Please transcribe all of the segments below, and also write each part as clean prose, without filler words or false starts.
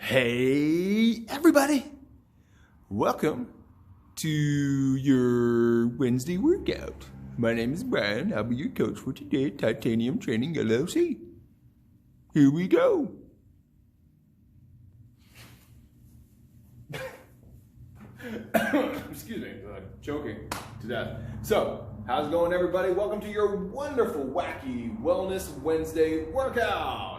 Hey everybody, welcome to your Wednesday workout. My name is Brian. I'll be your coach for today at Titanium Training LLC. Here we go. Excuse me, choking to death. So, how's it going everybody? Welcome to your wonderful, wacky Wellness Wednesday workout.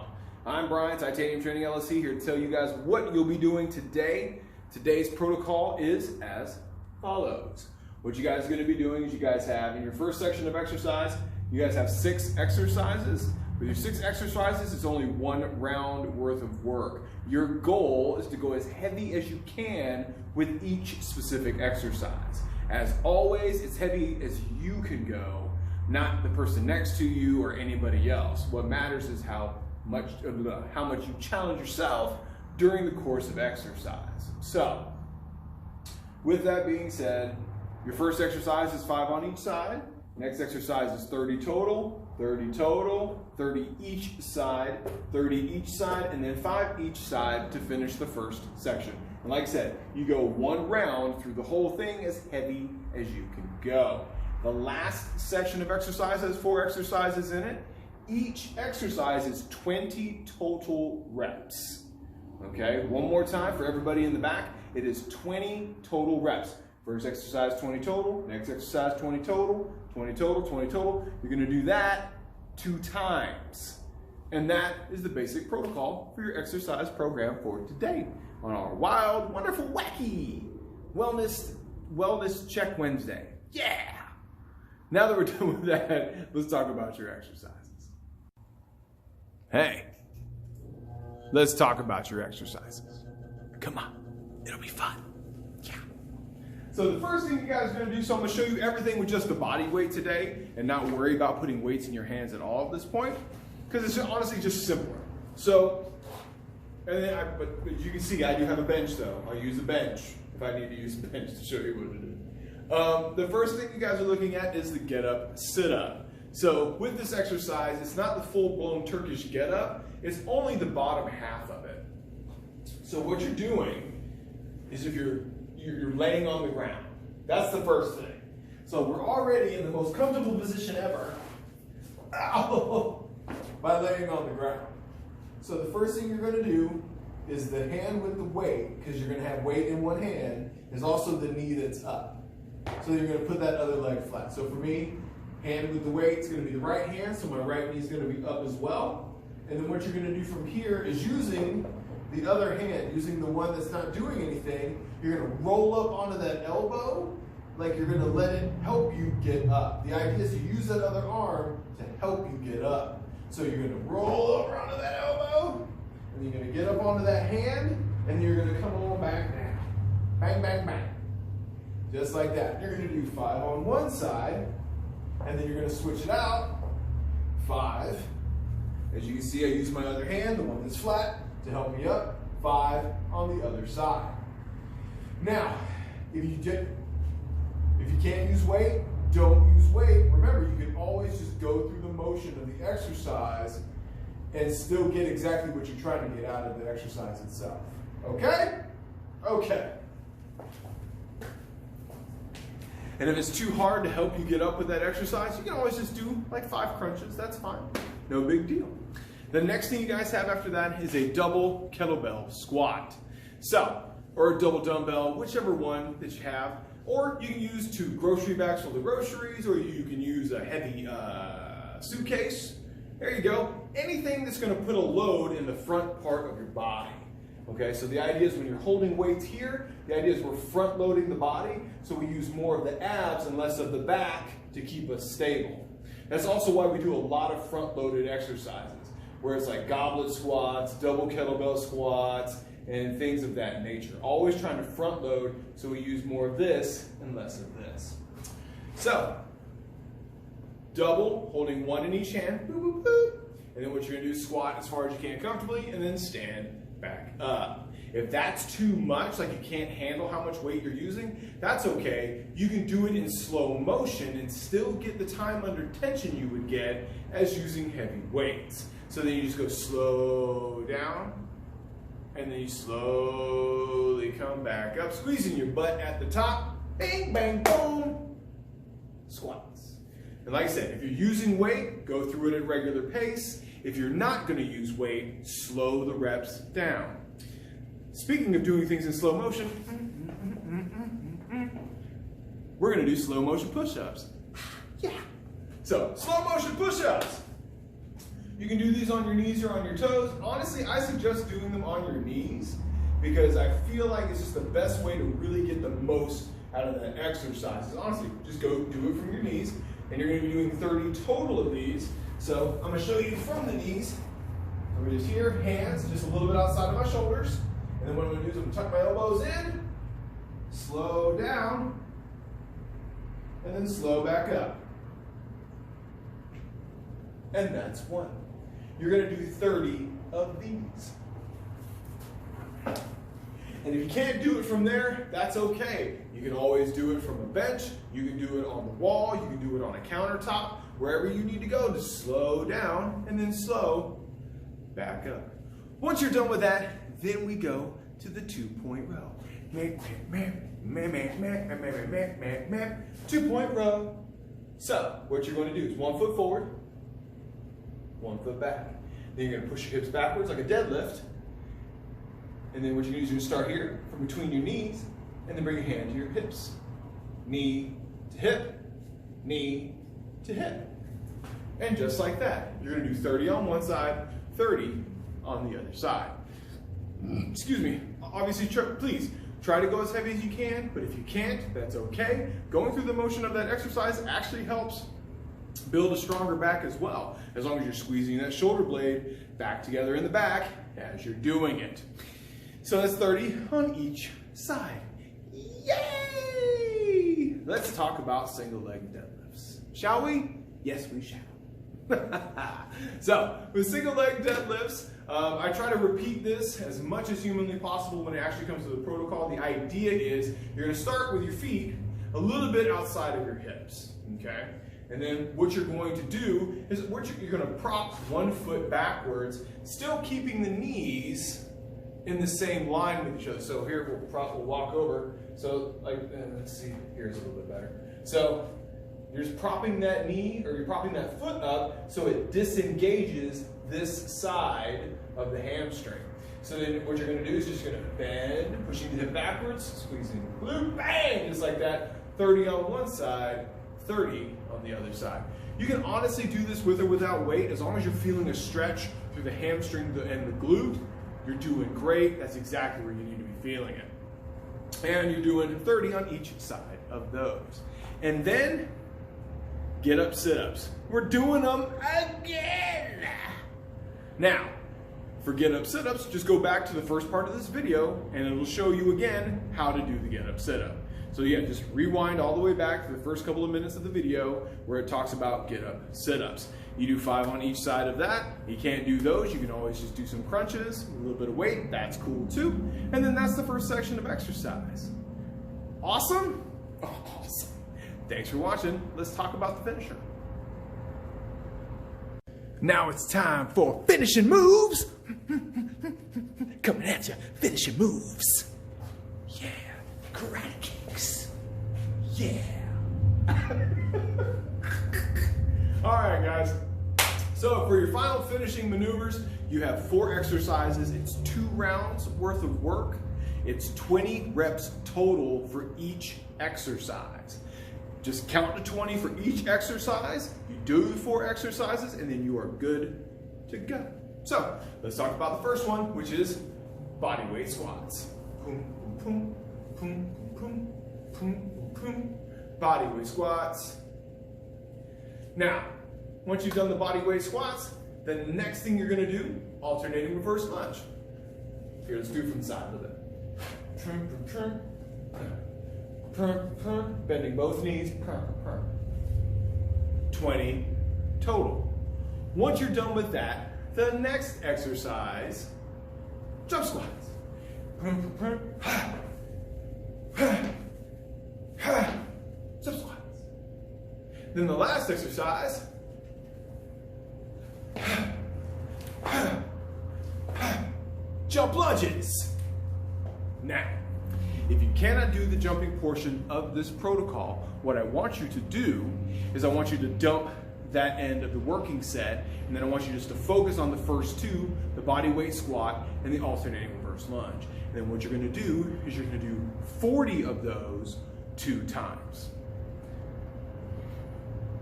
I'm Brian, Titanium Training LLC, here to tell you guys what you'll be doing today. Today's protocol is as follows. What you guys are going to be doing is you guys have, in your first section of exercise, you guys have 6 exercises. With your 6 exercises, it's only 1 round worth of work. Your goal is to go as heavy as you can with each specific exercise. As always, as heavy as you can go, not the person next to you or anybody else. What matters is how much you challenge yourself during the course of exercise. So, with that being said, your first exercise is 5 on each side. Next exercise is 30 total, 30 total, 30 each side, 30 each side, and then 5 each side to finish the first section. And like I said, you go 1 round through the whole thing as heavy as you can go. The last section of exercise has 4 exercises in it. Each exercise is 20 total reps. Okay, one more time for everybody in the back. It is 20 total reps. First exercise, 20 total. Next exercise, 20 total, 20 total, 20 total. You're gonna do that 2 times. And that is the basic protocol for your exercise program for today on our wild, wonderful, wacky Wellness Check Wednesday. Yeah! Now that we're done with that, let's talk about your exercises. Hey, let's talk about your exercises. Come on, it'll be fun. Yeah. So the first thing you guys are gonna do, so I'm gonna show you everything with just the body weight today and not worry about putting weights in your hands at all at this point, because it's honestly just simpler. So, and then but you can see I do have a bench though. I'll use a bench if I need to use a bench to show you what to do. The first thing you guys are looking at is the get up, sit up. So with this exercise, it's not the full-blown Turkish get-up, it's only the bottom half of it. So what you're doing is if you're laying on the ground. That's the first thing. So we're already in the most comfortable position ever by laying on the ground. So the first thing you're going to do is the hand with the weight, because you're going to have weight in one hand, is also the knee that's up. So you're going to put that other leg flat. So for me, hand with the weight is going to be the right hand, so my right knee is going to be up as well. And then what you're going to do from here is using the other hand, using the one that's not doing anything, you're going to roll up onto that elbow like you're going to let it help you get up. The idea is to use that other arm to help you get up. So you're going to roll over onto that elbow, and you're going to get up onto that hand, and you're going to come on back down. Bang, bang, bang. Just like that. You're going to do 5 on one side, and then you're going to switch it out, 5. As you can see, I use my other hand, the one that's flat, to help me up, 5 on the other side. Now, if you can't use weight, don't use weight. Remember, you can always just go through the motion of the exercise and still get exactly what you're trying to get out of the exercise itself. Okay? Okay. And if it's too hard to help you get up with that exercise, you can always just do like 5 crunches. That's fine. No big deal. The next thing you guys have after that is a double kettlebell squat. So, or a double dumbbell, whichever one that you have. Or you can use 2 grocery bags full of groceries, or you can use a heavy suitcase. There you go. Anything that's going to put a load in the front part of your body. Okay, so the idea is when you're holding weights here, the idea is we're front loading the body, so we use more of the abs and less of the back to keep us stable. That's also why we do a lot of front loaded exercises, where it's like goblet squats, double kettlebell squats, and things of that nature. Always trying to front load, so we use more of this and less of this. So, double, holding 1 in each hand, boop, boop, boop. And then what you're gonna do is squat as far as you can comfortably, and then stand back up. If that's too much, like you can't handle how much weight you're using, that's okay. You can do it in slow motion and still get the time under tension you would get as using heavy weights. So then you just go slow down and then you slowly come back up, squeezing your butt at the top. Bang, bang, boom. Squats. And like I said, if you're using weight, go through it at regular pace. If you're not going to use weight, slow the reps down. Speaking of doing things in slow motion, we're going to do slow motion push-ups. Yeah. So, slow motion push-ups. You can do these on your knees or on your toes. Honestly, I suggest doing them on your knees because I feel like it's just the best way to really get the most out of that exercise. Honestly, just go do it from your knees, and you're going to be doing 30 total of these. So I'm going to show you from the knees. I'm going to just here, hands just a little bit outside of my shoulders, and then what I'm going to do is I'm going to tuck my elbows in, slow down, and then slow back up. And that's one. You're going to do 30 of these. And if you can't do it from there, that's okay. You can always do it from a bench. You can do it on the wall. You can do it on a countertop. Wherever you need to go, just slow down and then slow back up. Once you're done with that, then we go to the 2-point row. 2-point row. So what you're going to do is 1 foot forward, 1 foot back. Then you're going to push your hips backwards like a deadlift. And then what you're going to do is you're going to start here from between your knees and then bring your hand to your hips. Knee to hip, knee to hip. And just like that, you're going to do 30 on one side, 30 on the other side. Excuse me. Obviously, please try to go as heavy as you can, but if you can't, that's okay. Going through the motion of that exercise actually helps build a stronger back as well, as long as you're squeezing that shoulder blade back together in the back as you're doing it. So that's 30 on each side. Yay! Let's talk about single leg deadlifts. Shall we? Yes, we shall. So, with single leg deadlifts, I try to repeat this as much as humanly possible when it actually comes to the protocol. The idea is you're going to start with your feet a little bit outside of your hips, okay? And then what you're going to do is you're going to prop 1 foot backwards, still keeping the knees in the same line with each other. So here we'll walk over. So like, let's see, here's a little bit better. So you're just propping that knee, or you're propping that foot up so it disengages this side of the hamstring. So then what you're going to do is just going to bend, pushing the hip backwards, squeezing the glute, bang, just like that. 30 on one side, 30 on the other side. You can honestly do this with or without weight. As long as you're feeling a stretch through the hamstring and the glute, you're doing great. That's exactly where you need to be feeling it. And you're doing 30 on each side of those. And then get up sit-ups. We're doing them again. Now, for get up sit-ups, just go back to the first part of this video and it'll show you again how to do the get up sit-up. So yeah, just rewind all the way back to the first couple of minutes of the video where it talks about get up sit-ups. You do 5 on each side of that. You can't do those, you can always just do some crunches, a little bit of weight, that's cool too. And then that's the first section of exercise. Awesome? Awesome. Thanks for watching. Let's talk about the finisher. Now it's time for finishing moves. Coming at you, finishing moves. Yeah, karate kicks. Yeah. All right, guys. So for your final finishing maneuvers, you have 4 exercises. It's 2 rounds worth of work. It's 20 reps total for each exercise. Just count to 20 for each exercise. You do the 4 exercises, and then you are good to go. So let's talk about the first one, which is body weight squats. Boom, boom, boom, boom, boom, boom, boom. Body weight squats. Now, once you've done the body weight squats, the next thing you're going to do, alternating reverse lunge. Here, let's do it from the side a little bit. Bending both knees. 20 total. Once you're done with that, the next exercise, jump squats. Jump squats. Then the last exercise, jump lunges. lunges. Now, if you cannot do the jumping portion of this protocol, what I want you to do is I want you to dump that end of the working set, and then I want you just to focus on the first two, the body weight squat and the alternating reverse lunge. And then what you're gonna do is you're gonna do 40 of those 2 times.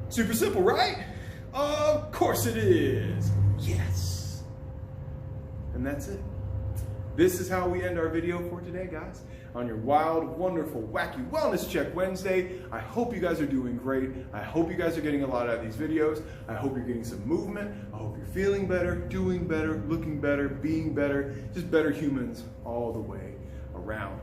Super simple, right? Of course it is. Yes. And that's it. This is how we end our video for today, guys. On your wild, wonderful, wacky Wellness Check Wednesday. I hope you guys are doing great. I hope you guys are getting a lot out of these videos. I hope you're getting some movement. I hope you're feeling better, doing better, looking better, being better, just better humans all the way around.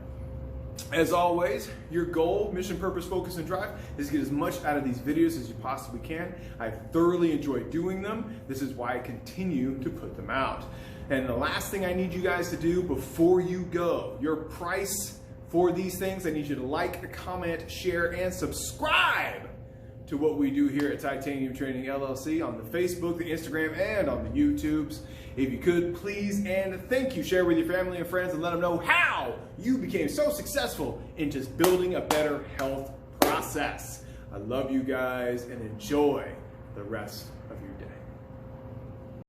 As always, your goal, mission, purpose, focus, and drive is to get as much out of these videos as you possibly can. I thoroughly enjoy doing them. This is why I continue to put them out. And the last thing I need you guys to do before you go, your price for these things, I need you to like, comment, share, and subscribe to what we do here at Titanium Training LLC on the Facebook, the Instagram, and on the YouTubes. If you could, please and thank you, share with your family and friends and let them know how you became so successful in just building a better health process. I love you guys and enjoy the rest